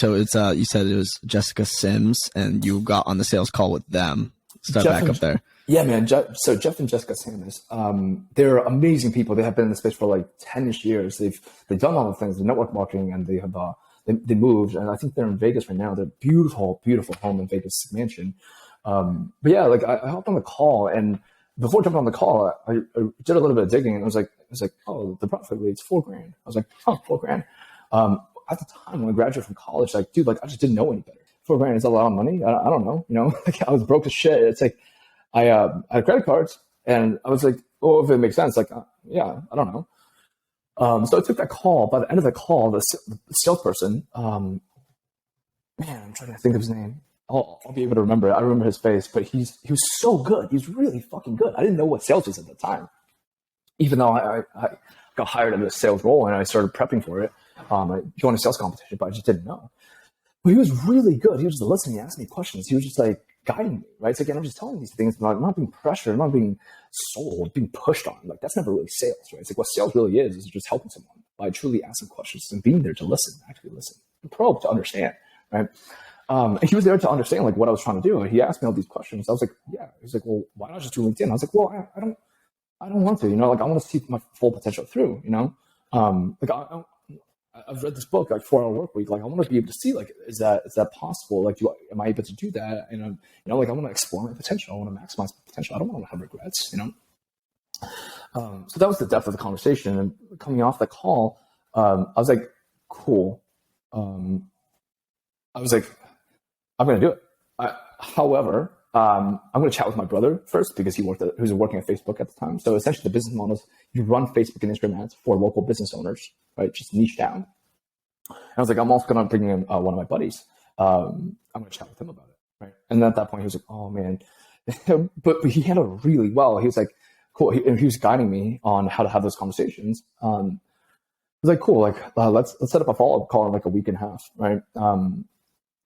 So it's you said it was Jessica Sims, and you got on the sales call with them. Start Jeff back and, up there. yeah, man. So Jeff and Jessica Sanders, they're amazing people. They have been in the space for like 10-ish years. They've done all the things, the network marketing, and they have they moved, and I think they're in Vegas right now. They're beautiful, beautiful home in Vegas mansion. But yeah, like I hopped on the call, and before jumping on the call, I did a little bit of digging, and I was like, oh, the profit rate's $4,000. I was like, oh, $4,000. At the time when I graduated from college, like, dude, like I just didn't know any better. $4,000 is a lot of money. I don't know, like I was broke as shit. It's like I had credit cards, and I was like, oh, if it makes sense, like, yeah, I don't know. So I took that call. By the end of the call, the salesperson, man, I'm trying to think of his name. I'll be able to remember it. I remember his face, but he was so good. He was really fucking good. I didn't know what sales was at the time, even though I got hired in a sales role and I started prepping for it. I joined a sales competition, but I just didn't know. But he was really good. He was just listening, he asked me questions. He was just like guiding me, right? So again, I'm just telling these things, not being pressured, not being sold, being pushed on. Like that's never really sales, right? It's like what sales really is just helping someone by truly asking questions and being there to listen, actually listen, and probe to understand, right? And he was there to understand like what I was trying to do. And he asked me all these questions. I was like, yeah. He's like, well, why not just do LinkedIn? I was like, well, I don't want to, like I want to see my full potential through, like I've read this book, like 4 Hour Workweek. Like I want to be able to see, like, is that possible? Like, am I able to do that? And like I want to explore my potential. I want to maximize my potential. I don't want to have regrets, So that was the depth of the conversation. And coming off the call, I was like, cool. I was like, I'm going to do it. However, I'm going to chat with my brother first because he was working at Facebook at the time. So essentially the business model is you run Facebook and Instagram ads for local business owners, right? Just niche down. And I was like, I'm also going to bring in one of my buddies. I'm going to chat with him about it, right? And at that point he was like, oh man, but he handled it really well. He was like, cool. He was guiding me on how to have those conversations. I was like, cool. Like, let's set up a follow-up call in like a week and a half, right?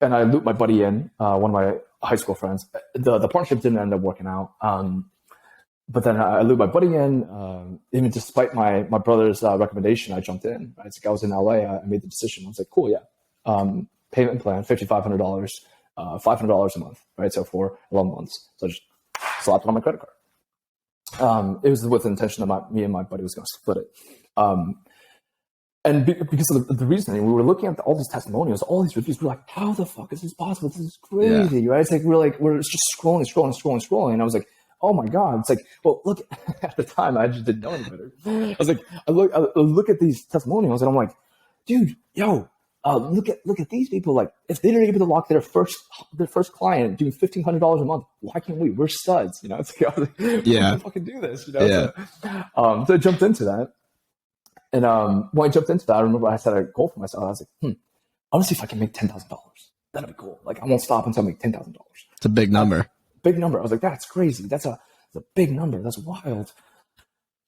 And I looped my buddy in, one of my high school friends. The partnership didn't end up working out. But then I looped my buddy in. Even despite my brother's recommendation, I jumped in. Right? It's like I was in LA. I made the decision. I was like, cool, yeah. Payment plan, $5,500, $500 a month, right? So for 11 months. So I just slapped it on my credit card. It was with the intention that me and my buddy was going to split it. And because of the reasoning, we were looking at all these testimonials, all these reviews. We're like, how the fuck is this possible? This is crazy, right? It's like we're just scrolling. And I was like, oh my God. It's like, well, look, at the time, I just didn't know any better. I was like, I look at these testimonials and I'm like, dude, look at these people. Like, if they didn't able to lock their first client doing $1,500 a month, why can't we? We're studs, It's like, I was like, yeah, we can fucking do this, Yeah. So I jumped into that. And when I jumped into that, I remember I set a goal for myself. I was like, I want to see if I can make $10,000. That'd be cool. Like, I won't stop until I make $10,000. It's a big number. Big number. I was like, that's crazy. That's a big number. That's wild.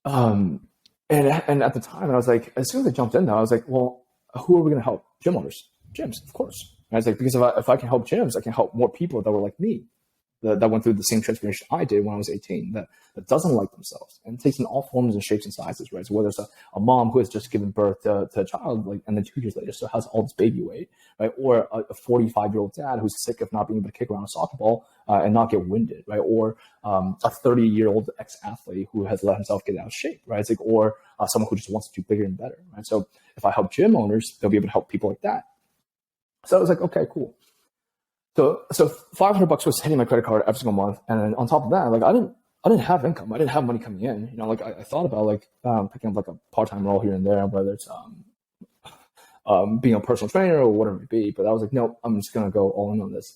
And at the time, I was like, as soon as I jumped in, I was like, well, who are we going to help? Gym owners. Gyms, of course. And I was like, because if I can help gyms, I can help more people that were like me, that went through the same transformation I did when I was 18, that doesn't like themselves and takes in all forms and shapes and sizes, right? So whether it's a mom who has just given birth to a child, like, and then 2 years later still has all this baby weight, right? Or a 45-year-old dad who's sick of not being able to kick around a soccer ball and not get winded, right? Or a 30-year-old ex-athlete who has let himself get out of shape, right? It's like, or someone who just wants to do bigger and better, right? So if I help gym owners, they'll be able to help people like that. So I was like, okay, cool. So $500 was hitting my credit card every single month, and then on top of that, like I didn't have income. I didn't have money coming in. Like I thought about like picking up like a part-time role here and there, whether it's being a personal trainer or whatever it be. But I was like, no, I'm just gonna go all in on this.